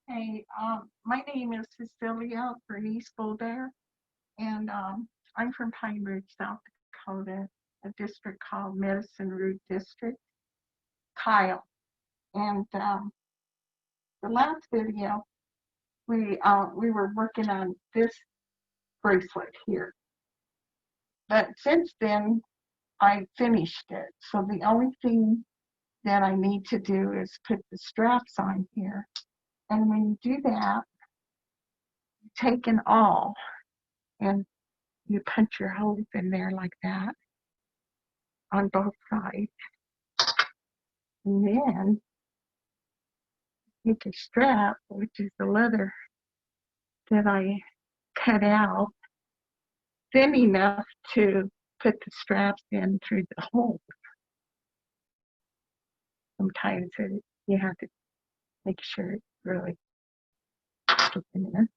Hey, my name is Cecilia Bernice Boulder, and I'm from Pine Ridge, South Dakota, a district called Medicine Root District, Kyle. And the last video, we were working on this bracelet here, but since then I finished it. So the only thing that I need to do is put the straps on here, and when you do that, you take an awl and you punch your holes in there like that on both sides. And then take a strap, which is the leather that I cut out, thin enough to put the straps in through the hole. Sometimes you have to make sure it's really sticking in.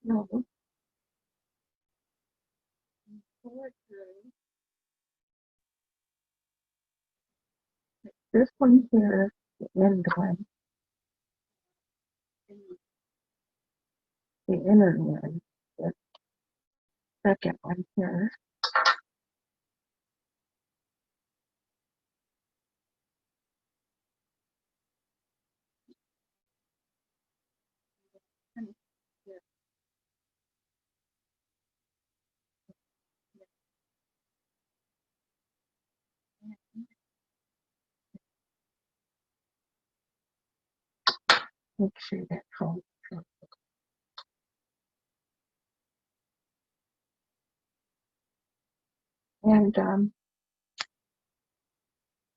No, this one here, the end one, the inner one, the second one here. Make sure that holds. And then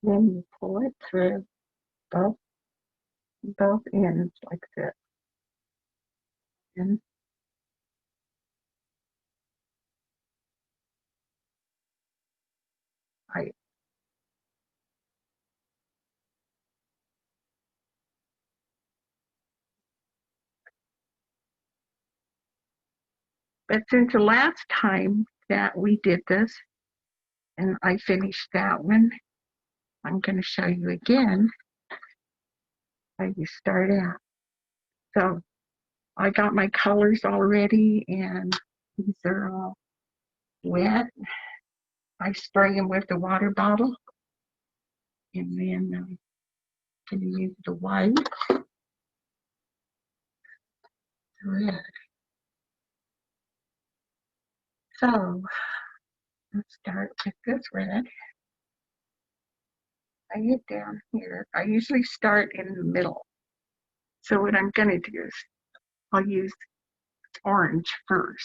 you pull it through both both ends like this. And I but since the last time that we did this and I finished that one, I'm going to show you again how you start out. So I got my colors already and these are all wet. I spray them with the water bottle and then I'm going to use the white, the red. So let's start with this red. I get down here. I usually start in the middle. So what I'm going to do is I'll use orange first.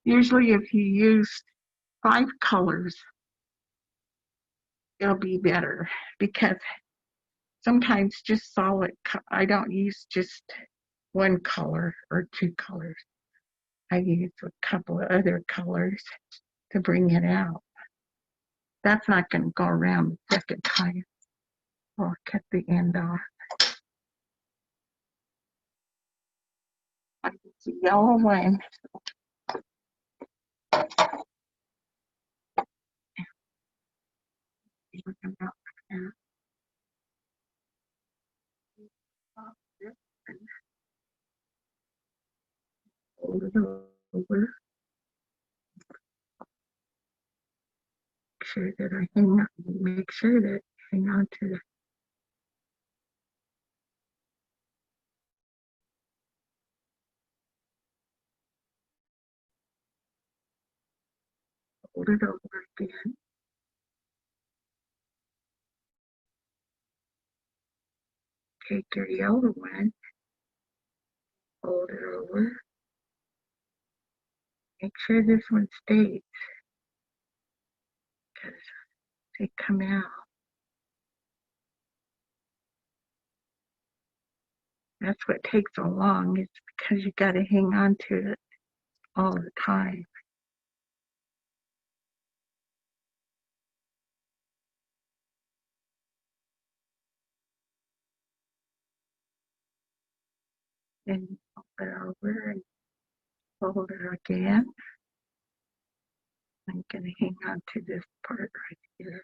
Usually if you use 5 colors, it'll be better because sometimes just solid, I don't use just one color or 2 colors. I use a couple of other colors to bring it out. That's not going to go around the second time. I'll cut the end off. I use the yellow one. Fold it over. Sure that I make sure that I hang on to the fold it over again. Take your yellow one, fold it over. Make sure this one stays because they come out. That's what takes so long. It's because you got to hang on to it all the time. and fold it over and fold it again. I'm going to hang on to this part right here.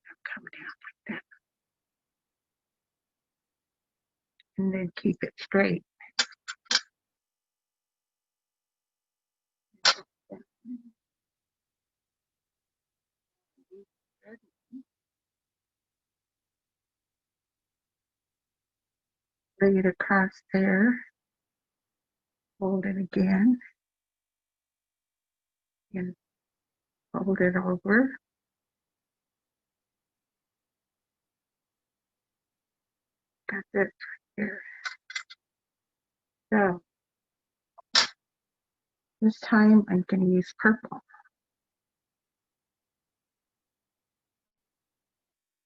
I'll come down like that. And then keep it straight. Lay it across there. Fold it again. And fold it over. Got this right here. So this time I'm going to use purple.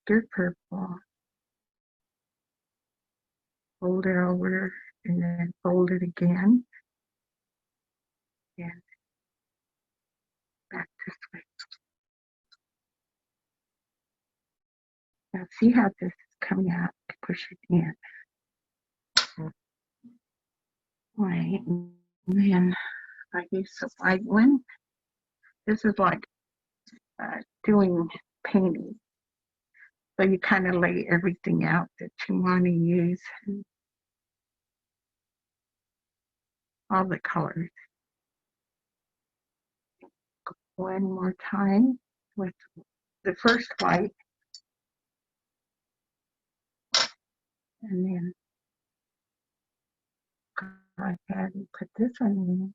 Good purple. Fold it over and then fold it again. And back this way. Now see how this is coming out to push it in. Right. And then I use the white one. This is like doing painting. So you kind of lay everything out that you want to use. All the colors. One more time with the first white. And then go ahead and put this one in.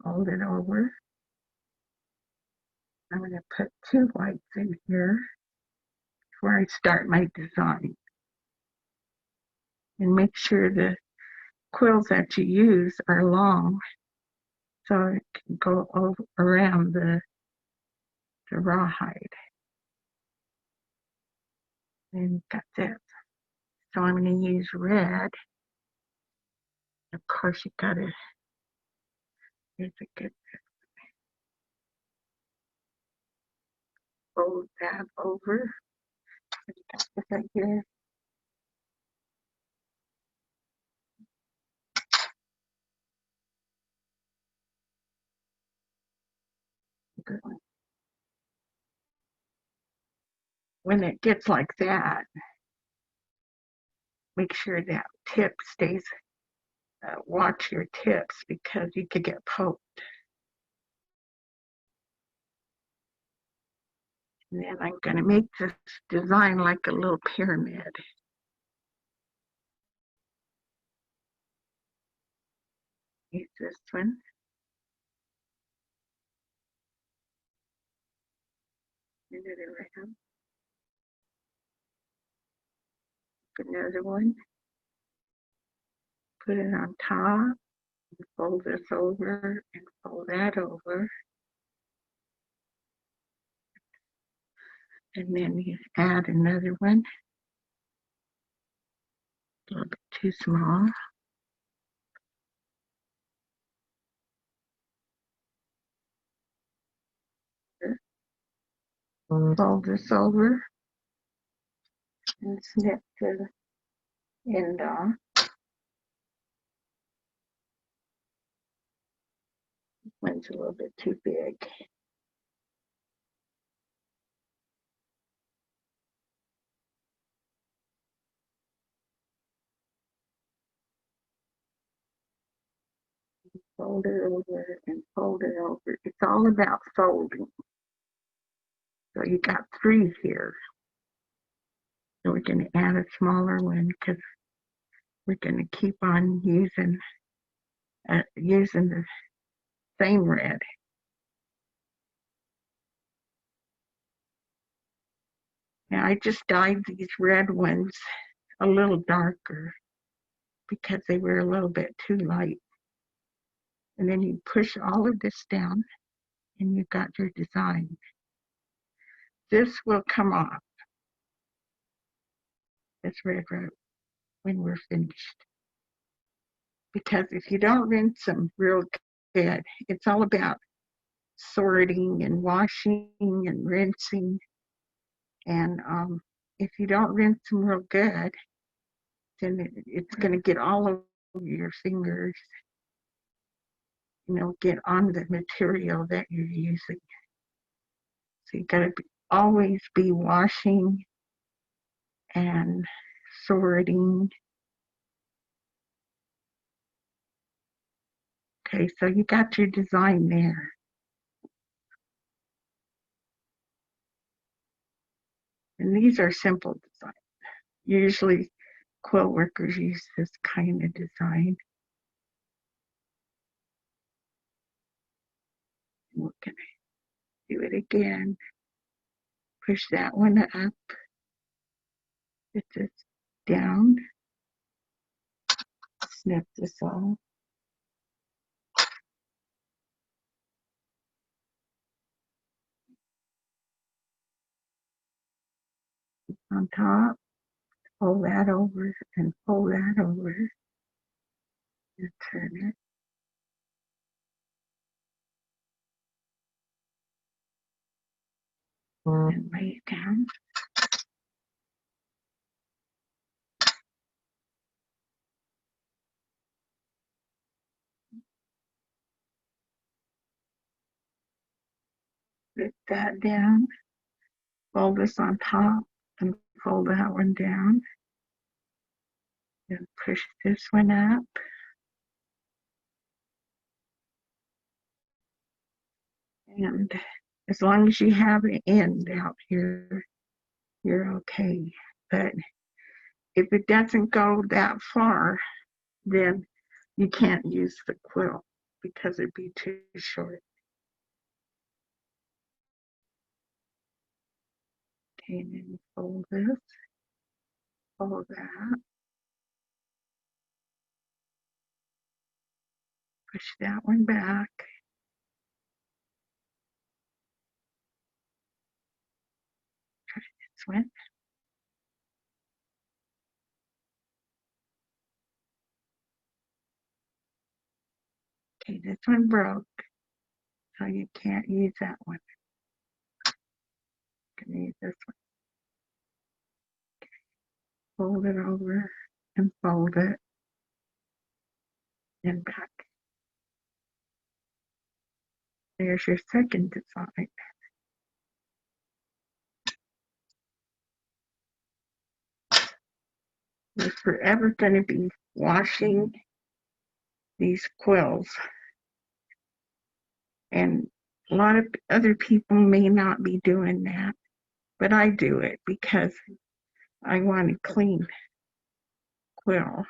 Fold it over. I'm going to put 2 whites in here before I start my design. And make sure the quills that you use are long so it can go over around the rawhide. And got this. So I'm going to use red. Of course, you got to use a good fold that over. Got this right here. Good one. When it gets like that, make sure that tip stays. Watch your tips because you could get poked. And then I'm going to make this design like a little pyramid. Use this one. Another round. Another one. Put it on top. Fold this over and fold that over. And then you add another one. A little bit too small. Fold this over and snip the end off. This one's a little bit too big. Fold it over and fold it over. It's all about folding. So you got 3 here. So we're going to add a smaller one because we're going to keep on using the same red. Now I just dyed these red ones a little darker because they were a little bit too light. And then you push all of this down and you've got your design. This will come off, this red rope, when we're finished. Because if you don't rinse them real good, it's all about sorting and washing and rinsing. And if you don't rinse them real good, then it's going to get all over your fingers, get on the material that you're using. So you got to always be washing and sorting. Okay, so you got your design there. And these are simple designs. Usually quilt workers use this kind of design. We're going to do it again. Push that one up. Put this down. Snip this off. On top. Fold that over and fold that over. And turn it. And lay it down. Put that down. Fold this on top and fold that one down. Then push this one up. And as long as you have an end out here, you're okay. But if it doesn't go that far, then you can't use the quilt because it'd be too short. Okay, and then fold this, fold that, push that one back. Try this one. Okay, this one broke, so you can't use that one. You can use this one. Fold it over and fold it and back. There's your second design. We're forever going to be washing these quills. And a lot of other people may not be doing that, but I do it because I want a clean quill.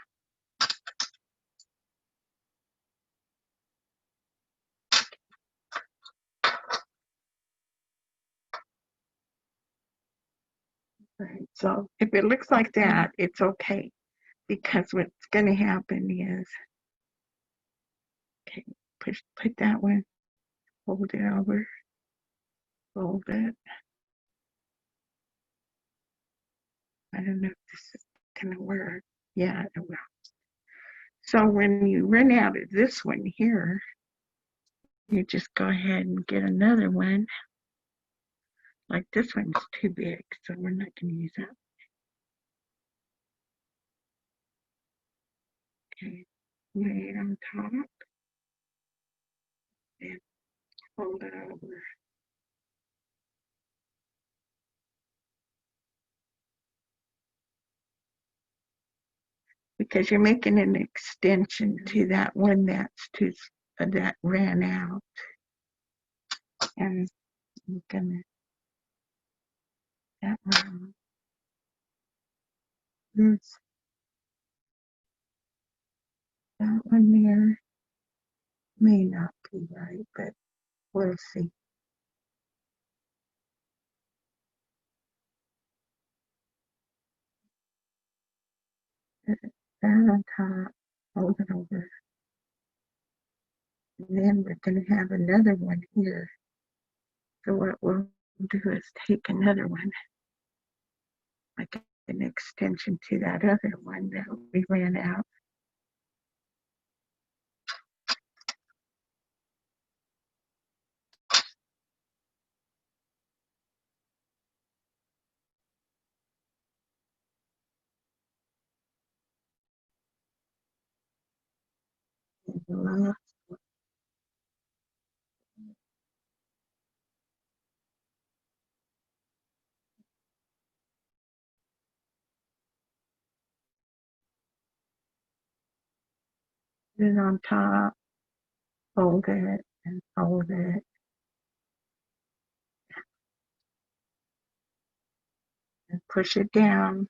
Right. So if it looks like that, it's okay, because what's going to happen is, okay, put that one, hold it over, fold it. I don't know if this is going to work. Yeah, it will. So when you run out of this one here, you just go ahead and get another one. Like this one's too big, so we're not going to use that. Okay, lay it on top and fold it over. Because you're making an extension to that one that ran out. And I'm gonna that one. There's that one there. May not be right, but we'll see. That on top, hold it over. And then we're gonna have another one here. So what we'll do is take another one, like an extension to that other one that we ran out. Put it on top, fold it, and fold it. And push it down,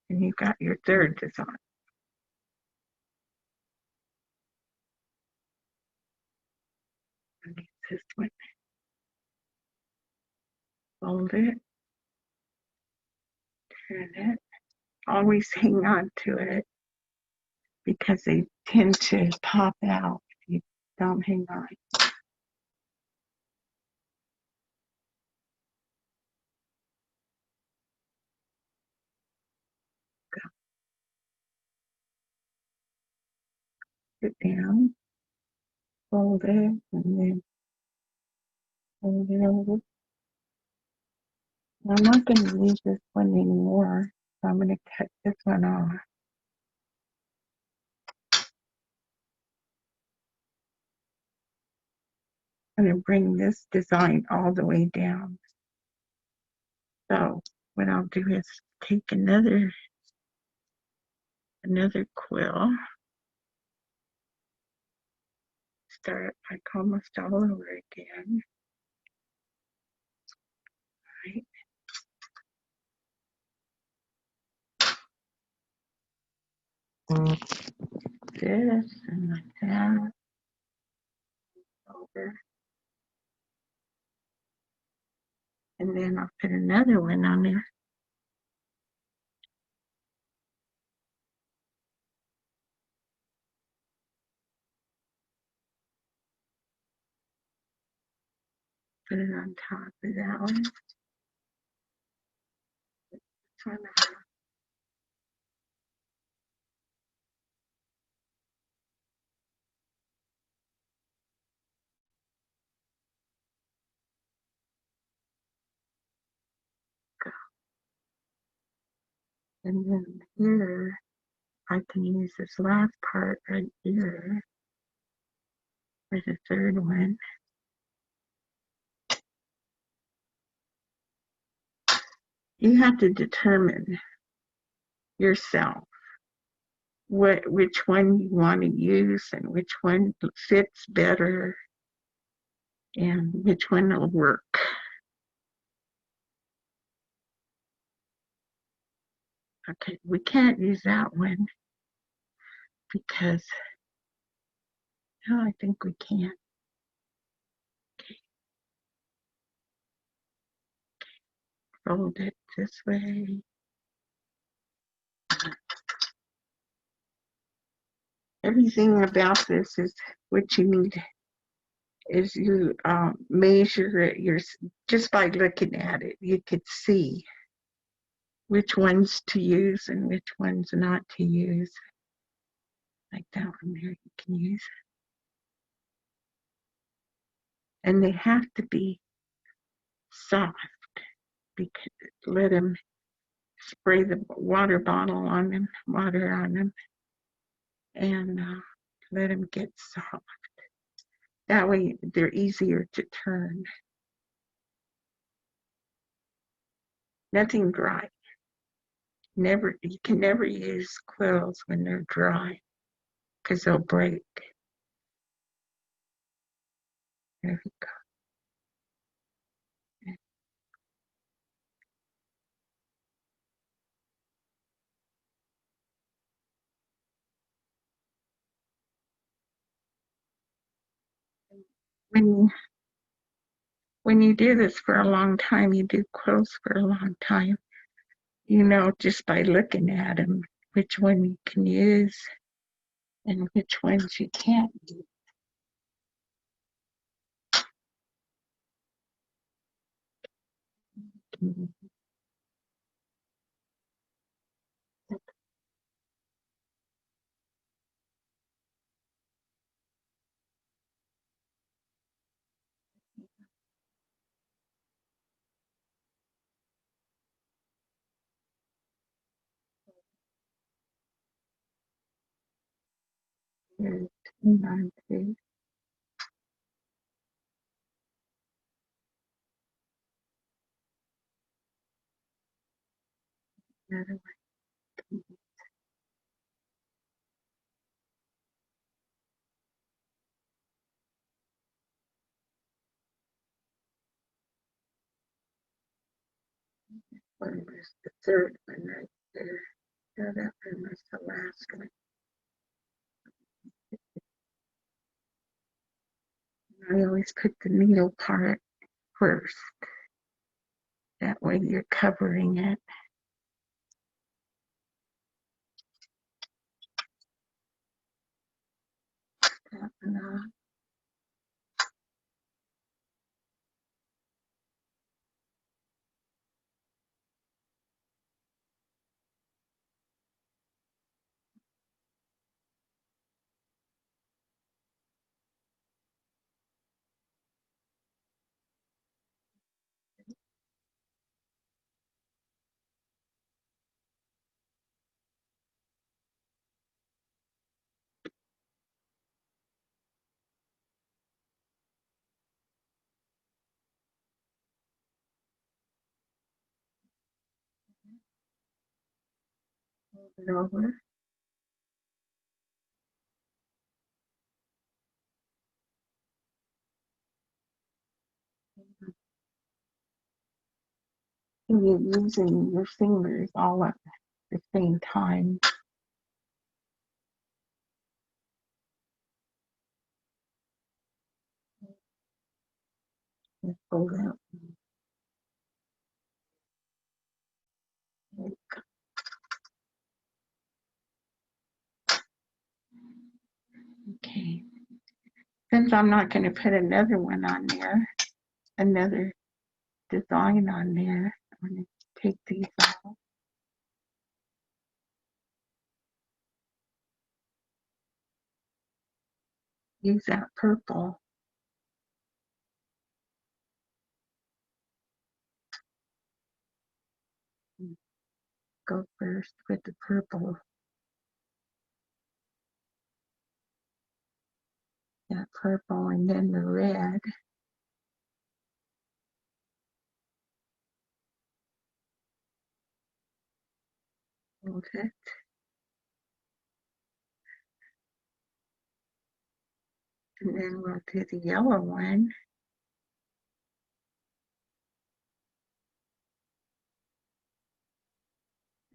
and you've got your third design. And this one. Fold it, turn it. Always hang on to it because they tend to pop out if you don't hang on. Go. Sit down, fold it, and then fold it over. I'm not going to use this one anymore, so I'm going to cut this one off. I'm going to bring this design all the way down. So what I'll do is take another quill, start like almost all over again. Right. This and like that over. And then I'll put another one on there. Put it on top of that one. This one off. Go. And then here, I can use this last part right here for the third one. You have to determine yourself which one you want to use and which one fits better and which one will work. Okay, we can't use that one because, no, I think we can. Okay, fold it this way. Everything about this is what you need is you measure it just by looking at it. You could see which ones to use and which ones not to use. Like that one there you can use. And they have to be soft because let them spray the water bottle on them, water on them, and let them get soft. That way they're easier to turn. Nothing dry. You can never use quills when they're dry because they'll break. There we go. When you do this for a long time, you do quills for a long time, you know, just by looking at them, which one you can use and which ones you can't use. There's 29 too. Another one. One was the third one right there. So that one was the last one. I always put the needle part first. That way you're covering it. That one off. Hold it over. And you're using your fingers all at the same time. Just fold out. Okay. Since I'm not going to put another one on there, another design on there, I'm going to take these off. Use that purple. Go first with the purple. That purple and then the red. Hold it. And then we'll do the yellow one.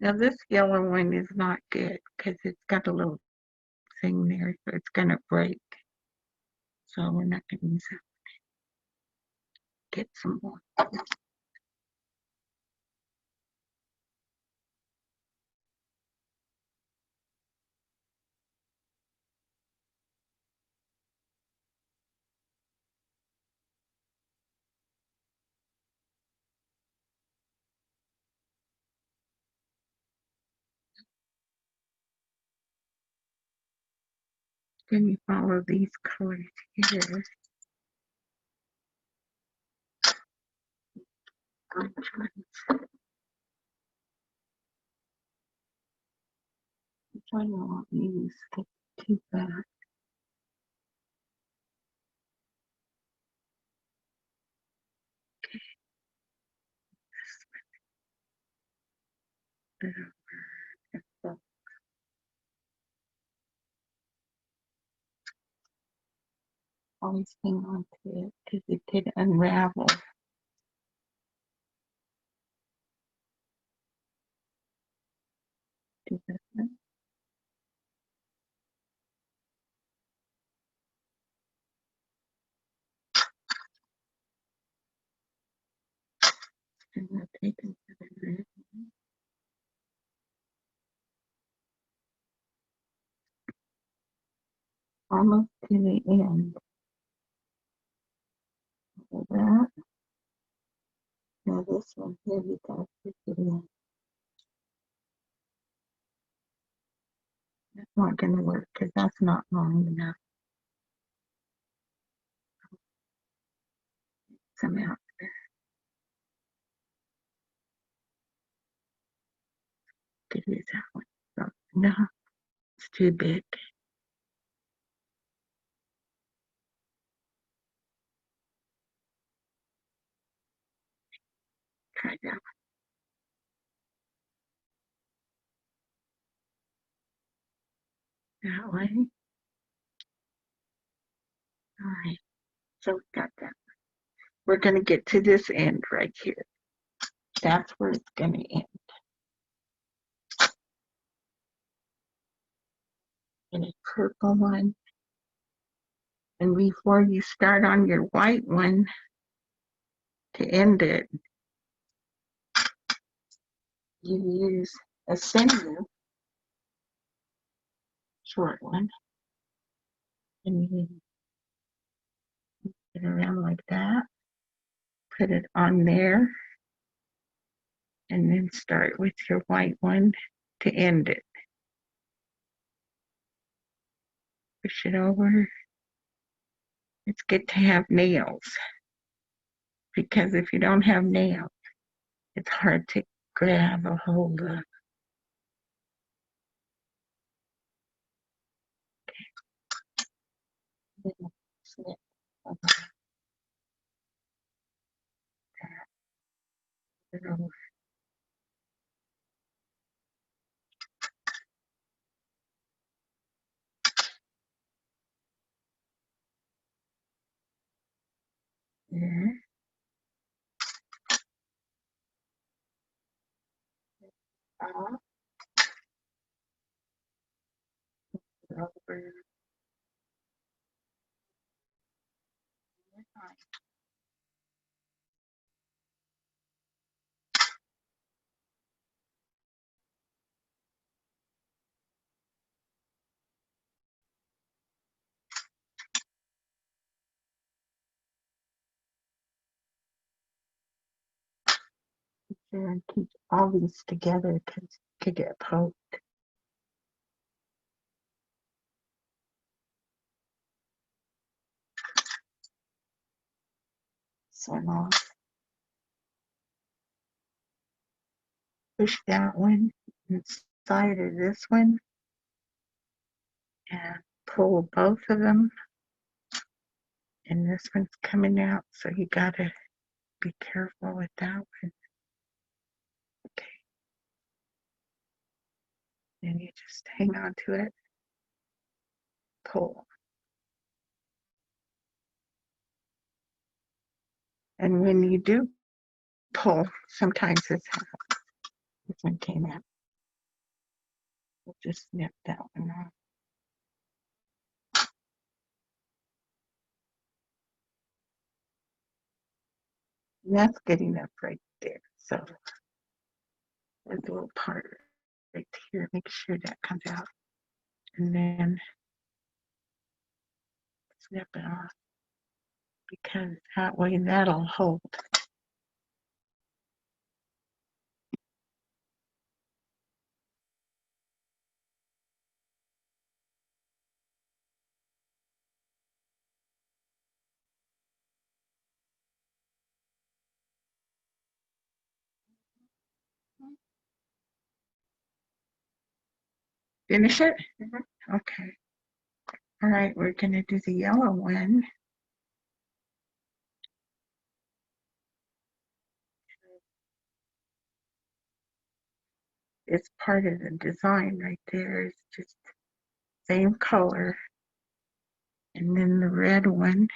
Now this yellow one is not good because it's got a little thing there, so it's going to break. So we're not going to use it. Get some more. Then you follow these colors here. Which one will I use? Get too fast. Always hang on to it because it could unravel. Do this one. And we'll take another red one. Almost to the end. Hold that. Now this one here, you gotta stick it in. That's not gonna work because that's not long enough. Some out there. Could use that one. So, no, it's too big. try that way. All right, so we got that. We're going to get to this end right here. That's where it's going to end. And a purple one. And before you start on your white one to end it, you use a sinew, short one, and you put it around like that, put it on there, and then start with your white one to end it. Push it over. It's good to have nails, because if you don't have nails, it's hard to grab a hold of. Okay. Snip over that. Put it over. There. Off. Over. There, and keep all these together because it could get poked. So now push that one inside of this one and pull both of them. And this one's coming out, so you gotta be careful with that one. Okay. And you just hang on to it, pull. And when you do pull, sometimes this one came out. We'll just snip that one off. And that's good enough right there. So there's a little part right here. Make sure that comes out. And then snip it off, because that way that'll hold. Finish it? Okay. All right, we're going to do the yellow one. It's part of the design right there. It's just same color. And then the red one.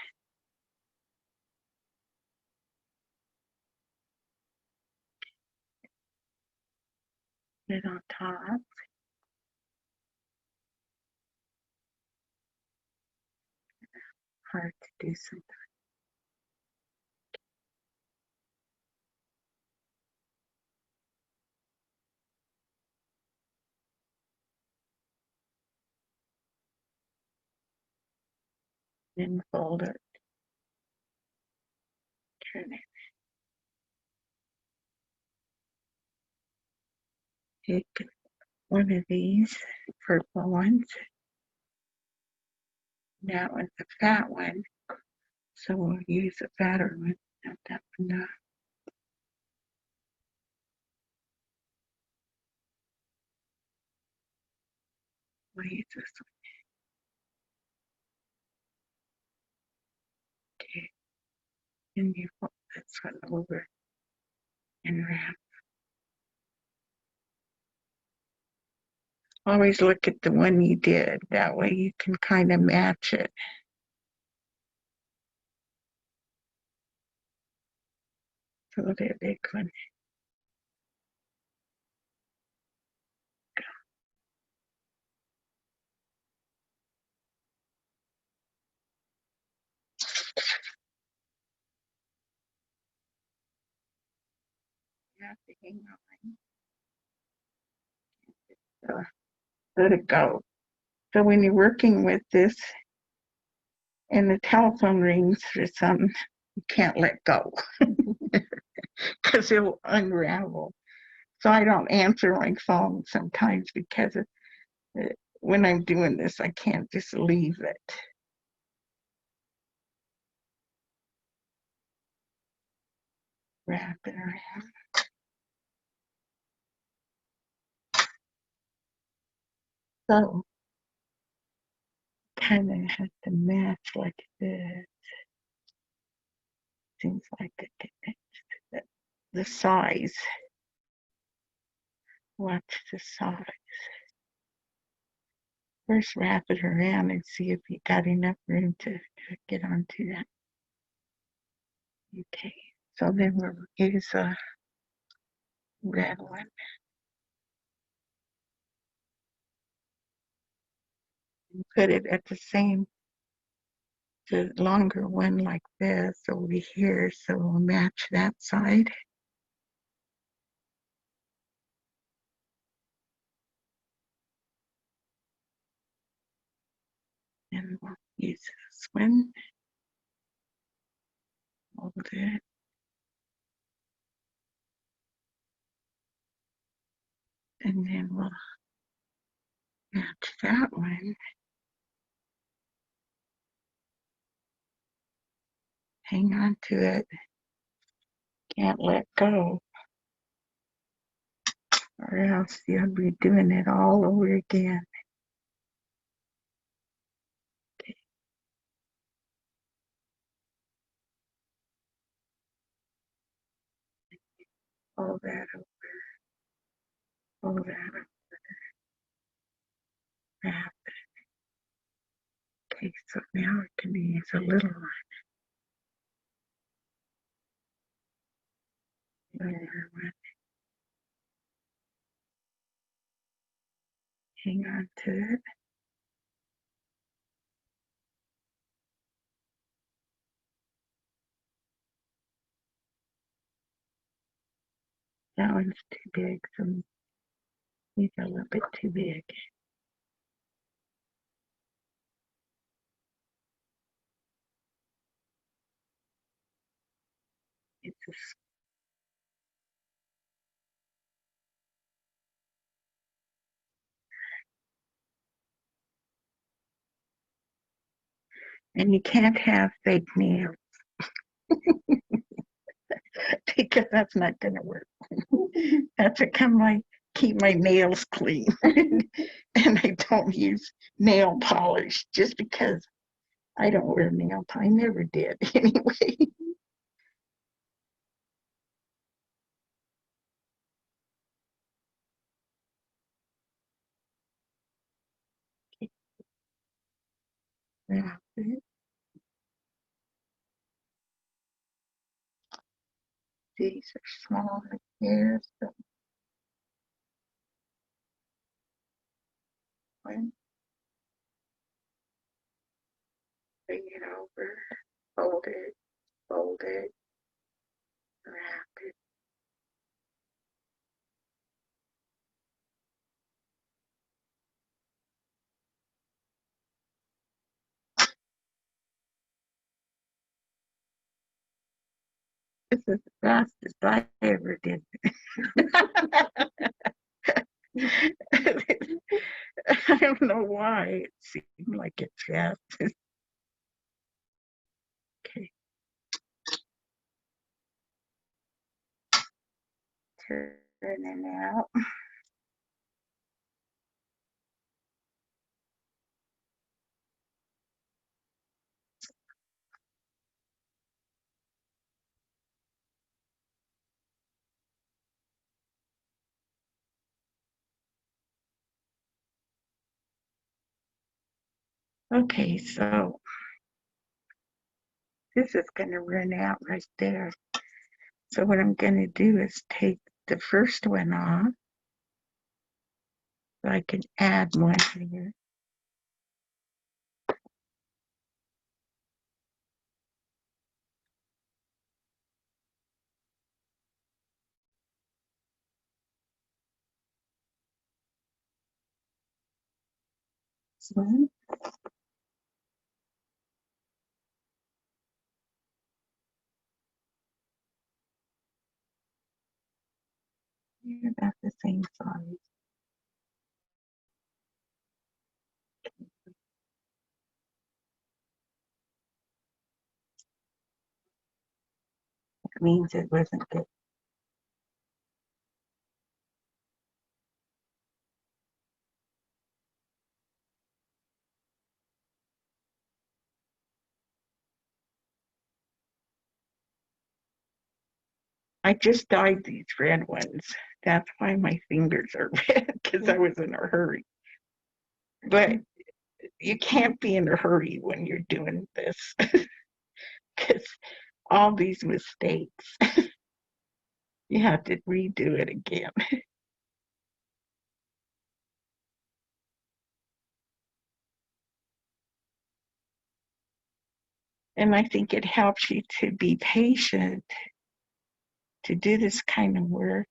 Put it on top. Hard to do sometimes. Then fold it. Turn it. Take one of these purple ones. That one's a fat one, so we'll use a fatter one. Not that one. We'll use this one. Okay. And you fold this one over. and wrap. Always look at the one you did. That way you can kind of match it. So the big one. You have to hang on. So let it go. So when you're working with this and the telephone rings or something, you can't let go because it'll unravel. So I don't answer my phone sometimes because when I'm doing this, I can't just leave it. Wrap it around. So kind of have to match like this. Seems like it can match the size. Watch the size. First wrap it around and see if you got enough room to get onto that. Okay, so then we'll use a red one. And put it at the same, the longer one like this over here, so we'll match that side. And we'll use this one. Hold it. And then we'll match that one. Hang on to it. Can't let go, or else you'll be doing it all over again. Okay. Pull that over. Pull that over. Wrap it. Okay, so now it can use a little one. Hang on to it. That one's too big, so these are a little bit too big. It's a, and you can't have fake nails because that's not going to work. That's to come my keep my nails clean, and I don't use nail polish just because I don't wear nail polish. I never did anyway. Wrap it. These are small like here, so bring it over, fold it, wrap it. This is the fastest I ever did. I don't know why it seemed like it's fast. Okay, turn it out. Okay, so this is going to run out right there. So what I'm going to do is take the first one off. So I can add one here. This one. They're about the same size. That means it wasn't good. I just dyed these red ones. That's why my fingers are red, because I was in a hurry. But you can't be in a hurry when you're doing this, because all these mistakes, you have to redo it again. And I think it helps you to be patient, to do this kind of work.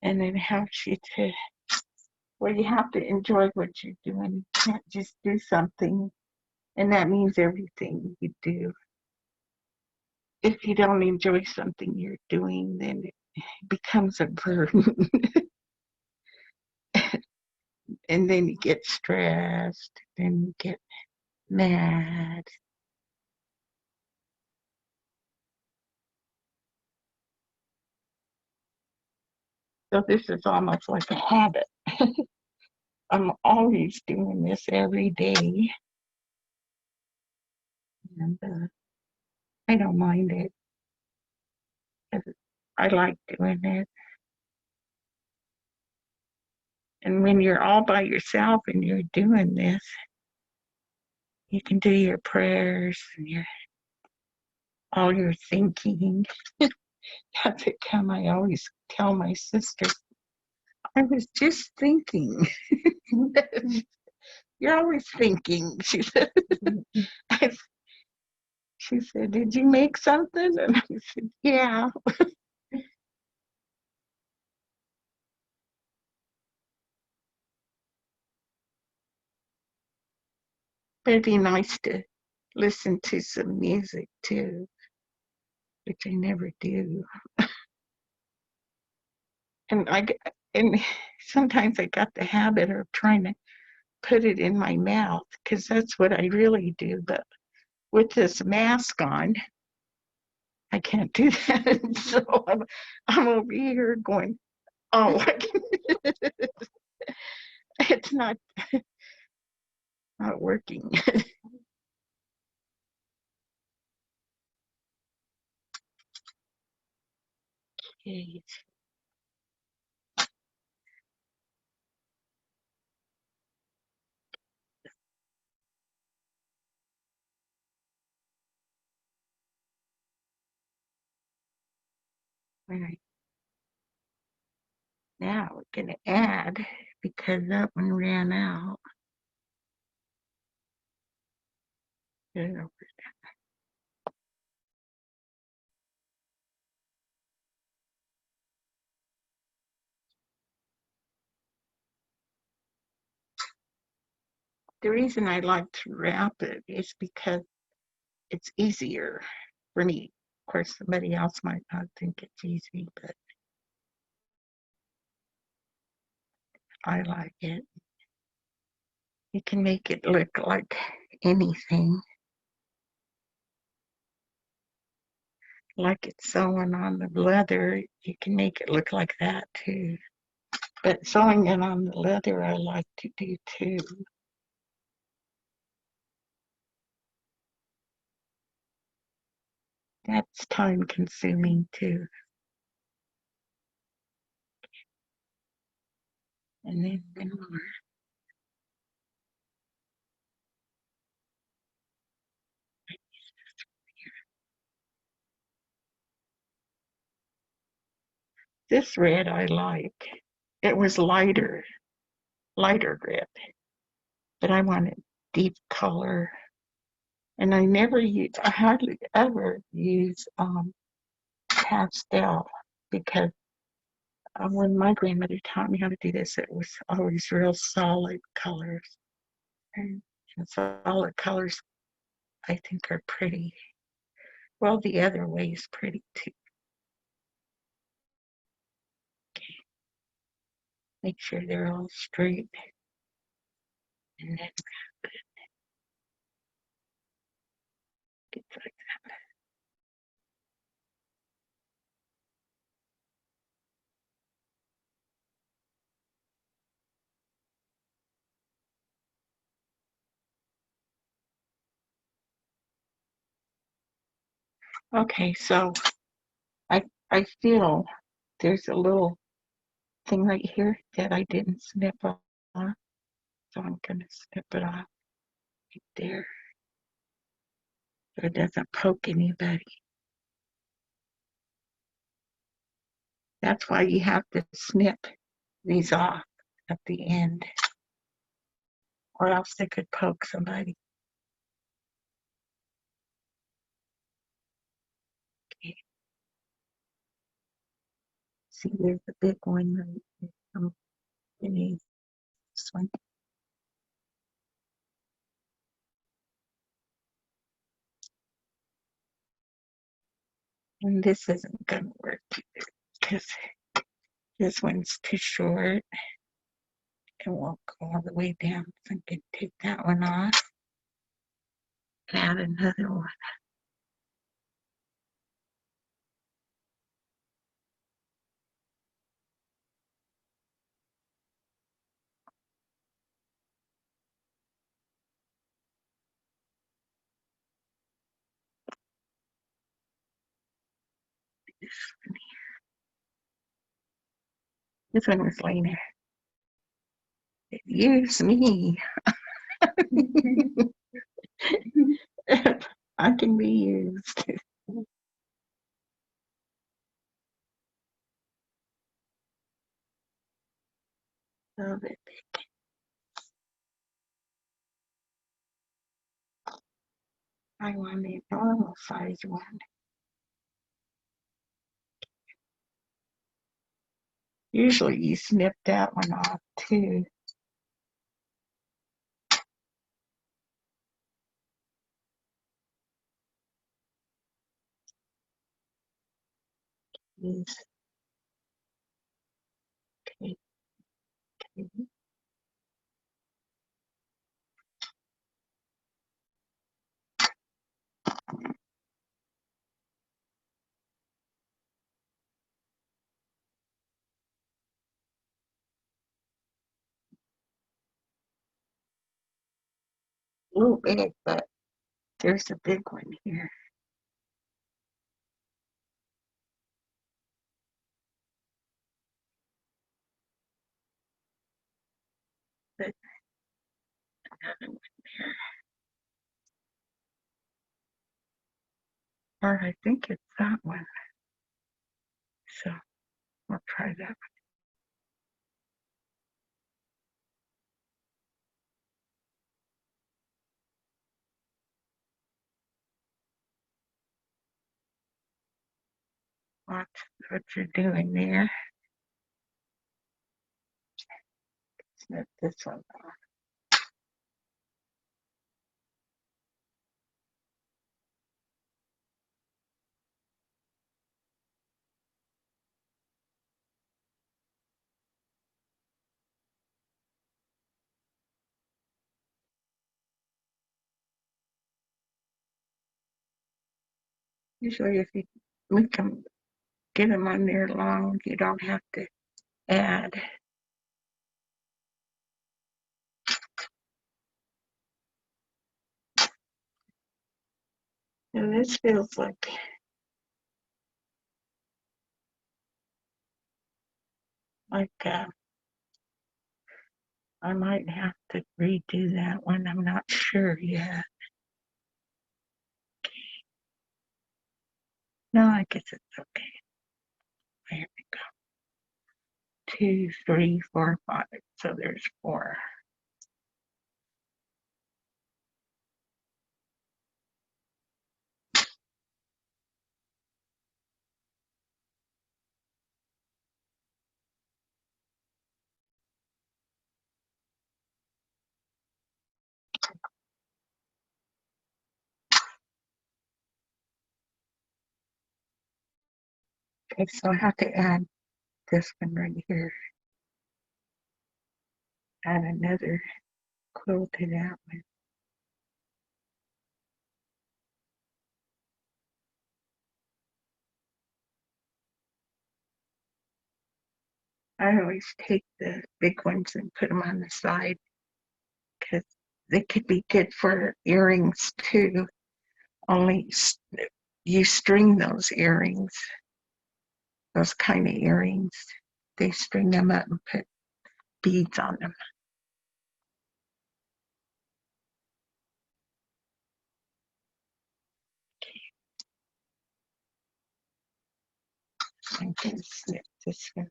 And it helps you to, well, you have to enjoy what you're doing. You can't just do something. And that means everything you do. If you don't enjoy something you're doing, then it becomes a burden. And then you get stressed, then you get mad. So this is almost like a habit. I'm always doing this every day. And I don't mind it. I like doing it. And when you're all by yourself and you're doing this, you can do your prayers and all your thinking. That's it come. I always tell my sister, I was just thinking. You're always thinking. She said, she said, did you make something? And I said, yeah. But it'd be nice to listen to some music too, which I never do. And and sometimes I got the habit of trying to put it in my mouth because that's what I really do. But with this mask on, I can't do that. So I'm over here going, oh, it's not working. Okay. All right. Now we're going to add, because that one ran out. The reason I like to wrap it is because it's easier for me. Of course, somebody else might not think it's easy, but I like it. You can make it look like anything, like it's sewing on the leather. You can make it look like that too. But sewing it on the leather, I like to do too. That's time consuming too. And then one more. This red I like. It was lighter red, but I wanted deep color. And I hardly ever use pastel because when my grandmother taught me how to do this, it was always real solid colors. And solid colors, I think, are pretty. Well, the other way is pretty too. Okay. Make sure they're all straight. And then get like that. Okay, so I feel there's a little thing right here that I didn't snip off. So I'm gonna snip it off right there so it doesn't poke anybody. That's why you have to snip these off at the end, or else they could poke somebody. Okay. See, there's a big one right there. I'm gonna use this one. And this isn't gonna work either because this one's too short. It won't go all the way down. So I'm gonna take that one off. Add another one. This one was later. Use me. I can be used. Love it. I want a normal size one. Usually you snip that one off too. Use, okay, okay. A little big, but there's a big one here. But another one there. Or I think it's that one. So we'll try that one. Watch what you're doing there. Snip this one off. Usually if you make them, get them on there long, you don't have to add. And this feels like I might have to redo that one. I'm not sure yet. No, I guess it's okay. There we go. 2, 3, 4, 5. So there's 4. Okay, so I have to add this one right here. Add another quill to that one. I always take the big ones and put them on the side because they could be good for earrings too. Only you string those earrings, those kind of earrings. They string them up and put beads on them. I'm going to snip this one.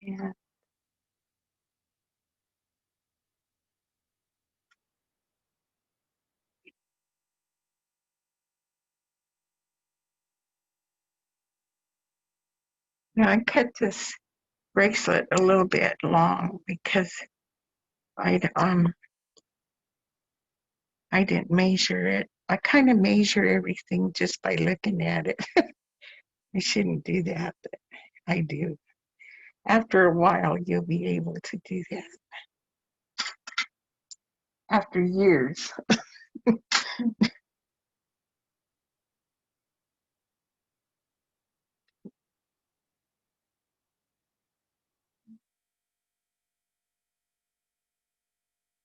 Yeah. Now I cut this bracelet a little bit long because I didn't measure it. I kind of measure everything just by looking at it. I shouldn't do that, but I do. After a while, you'll be able to do that. After years.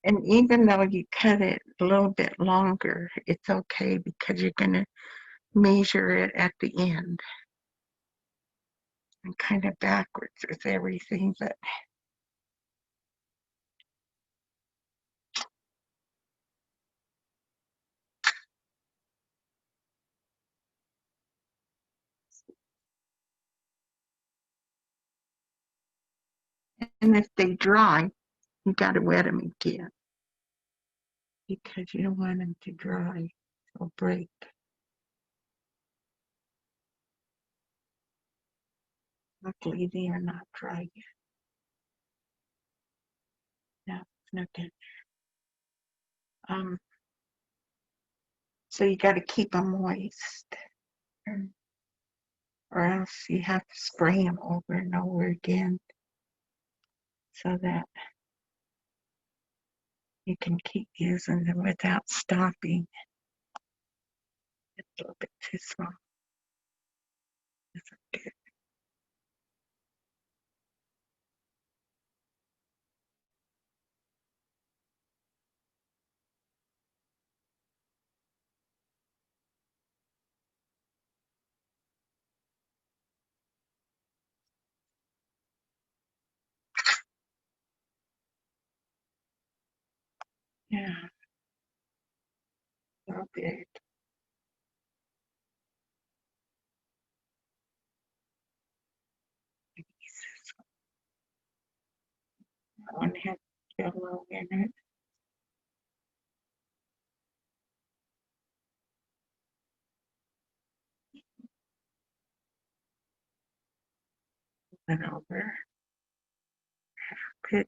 And even though you cut it a little bit longer, it's okay because you're going to measure it at the end. I'm kind of backwards with everything, but and if they dry, you got to wet them again because you don't want them to dry or break. Luckily, they are not dry yet. No, it's not good. So you got to keep them moist, or else you have to spray them over and over again so that you can keep using them without stopping. It's a little bit too small. That's okay. Yeah, a little bit. One has yellow in it. And over. Put,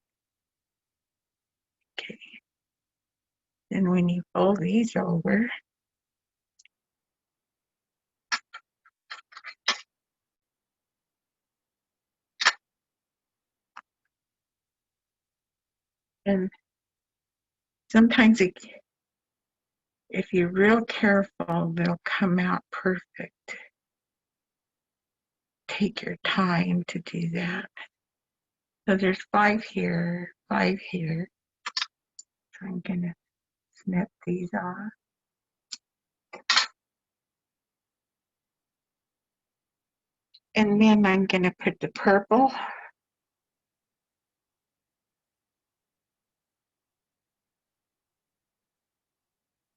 okay. Then when you fold these over, and sometimes if you're real careful, they'll come out perfect. Take your time to do that. So there's 5 here, 5 here. So I'm gonna snip these off. And then I'm gonna put the purple.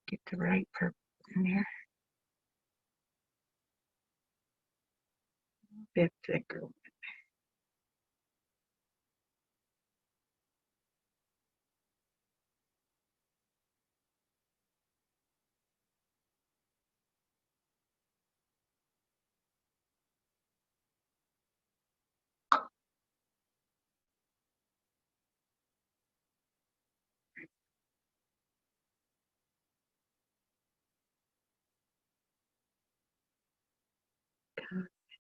Get the right purple in there. A bit thicker.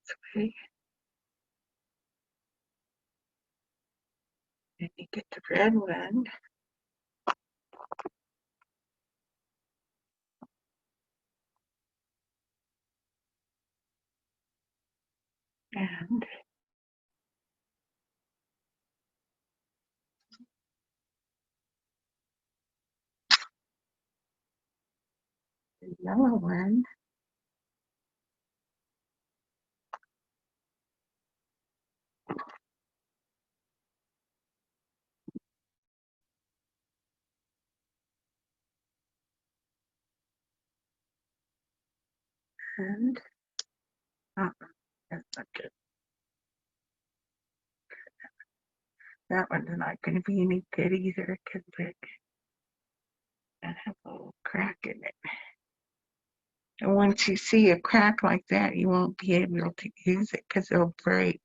This way. Then you get the red one. And the yellow one. And that's not good. That one's not going to be any good either because it has a little crack in it. And once you see a crack like that, you won't be able to use it because it'll break.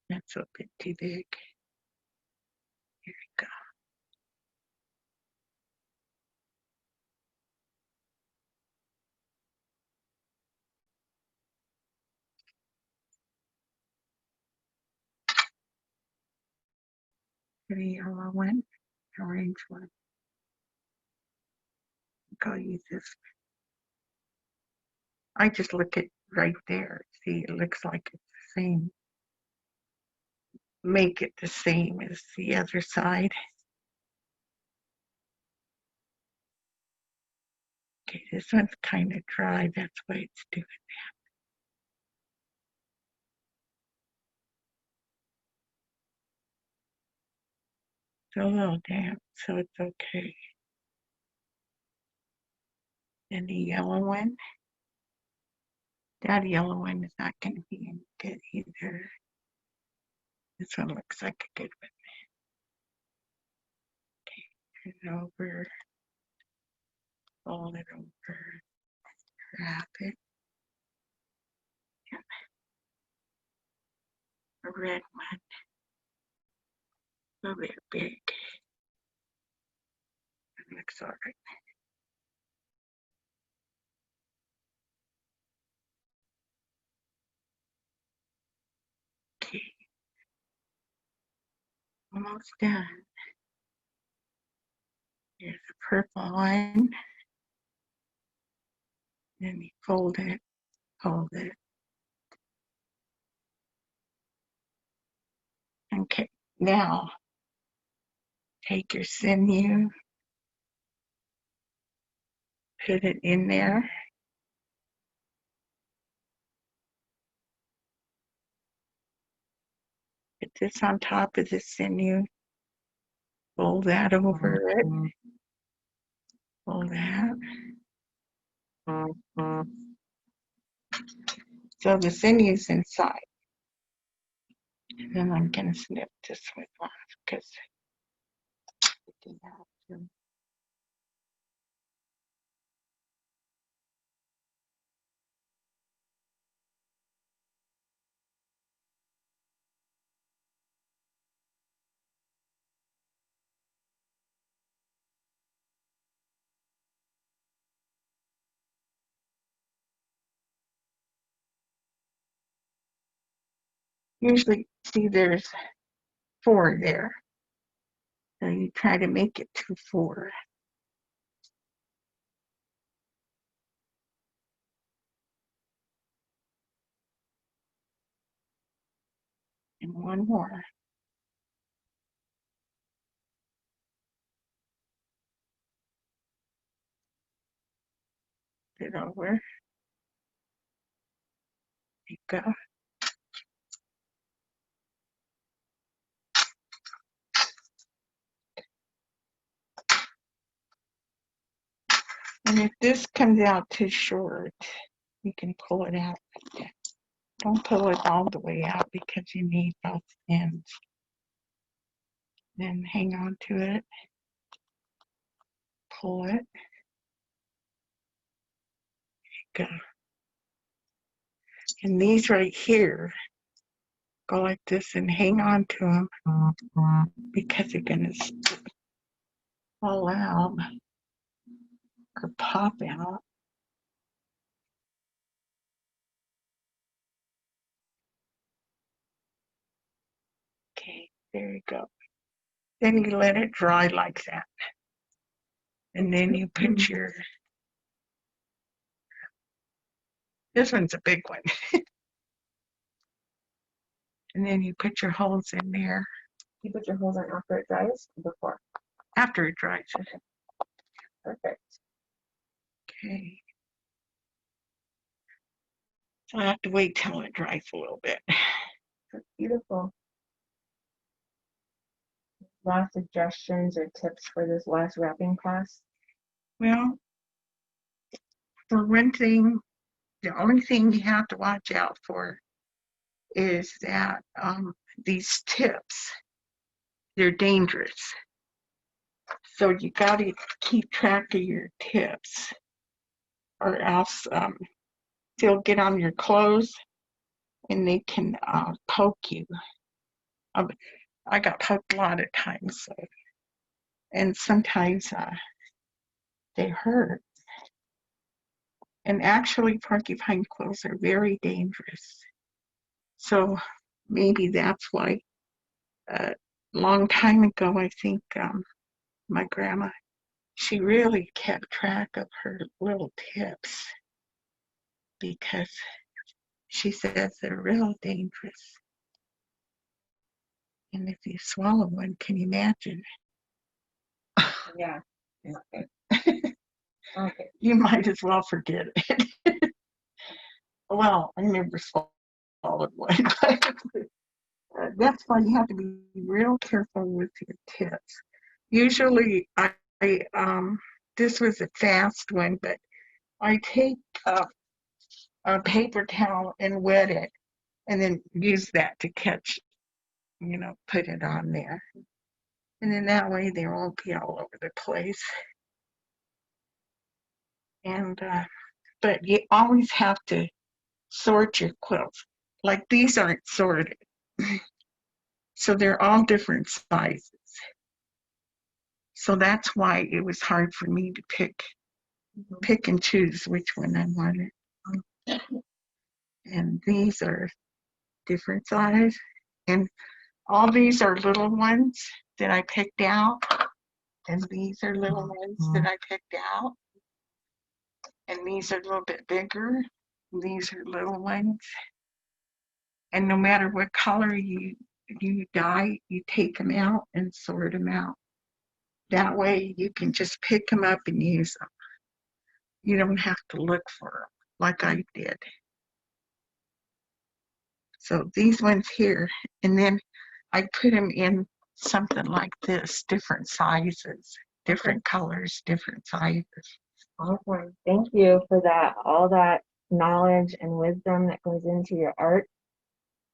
That's a bit too big. Here we go. The yellow one, orange one. I'll use this. I just look at right there. See, it looks like it's the same. Make it the same as the other side. Okay, this one's kind of dry. That's why it's doing that. It's a little damp, so it's okay. And the yellow one, that yellow one is not going to be any good either. This one looks like a good one. Okay, turn it over, fold it over, wrap it. Yeah. A red one, a little bit big. It looks all right. Okay, almost done. Here's the purple one. Then you fold it, hold it. Okay, now take your sinew, put it in there. Put this on top of the sinew. Fold that over it. Fold that. So the sinew's inside. And then I'm going to snip this one off because it didn't have to. Usually, see, there's 4 there. So you try to make it to 4. And one more. Put it over. There you go. And if this comes out too short, you can pull it out like that. Don't pull it all the way out because you need both ends. Then hang on to it, pull it, go. And these right here, go like this and hang on to them because they're going to fall out or pop out. Okay, there you go. Then you let it dry like that. And then you put your, this one's a big one. And then you put your holes in there. You put your holes in after it dries or before? After it dries. Okay. Perfect. Okay. So I have to wait till it dries a little bit. That's beautiful. Last suggestions or tips for this last wrapping class? Well, for one thing, the only thing you have to watch out for is that these tips, they're dangerous. So you got to keep track of your tips or else they'll get on your clothes and they can poke you. I got poked a lot of times, so, and sometimes they hurt. And actually, porcupine quills are very dangerous. So maybe that's why a long time ago, I think my grandma, she really kept track of her little tips because she says they're real dangerous. And if you swallow one, can you imagine? Yeah. Okay. You might as well forget it. Well, I never swallowed one. That's why you have to be real careful with your tips. Usually, I this was a fast one, but I take a paper towel and wet it, and then use that to catch, put it on there. And then that way they won't be all over the place. And, but you always have to sort your quilts. Like these aren't sorted. So they're all different sizes. So that's why it was hard for me to pick and choose which one I wanted. And these are different size. And all these are little ones that I picked out. And these are little ones that I picked out. And these are a little bit bigger. These are little ones. And no matter what color you dye, you take them out and sort them out. That way you can just pick them up and use them. You don't have to look for them like I did. So these ones here, and then I put them in something like this, different sizes, different colors, different sizes. Awesome. Thank you for that, all that knowledge and wisdom that goes into your art.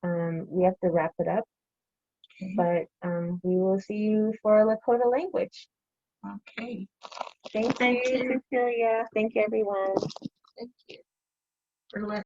We have to wrap it up, Okay. but we will see you for Lakota language. Okay. Thank you, Cecilia. Thank you, everyone. Thank you for listening.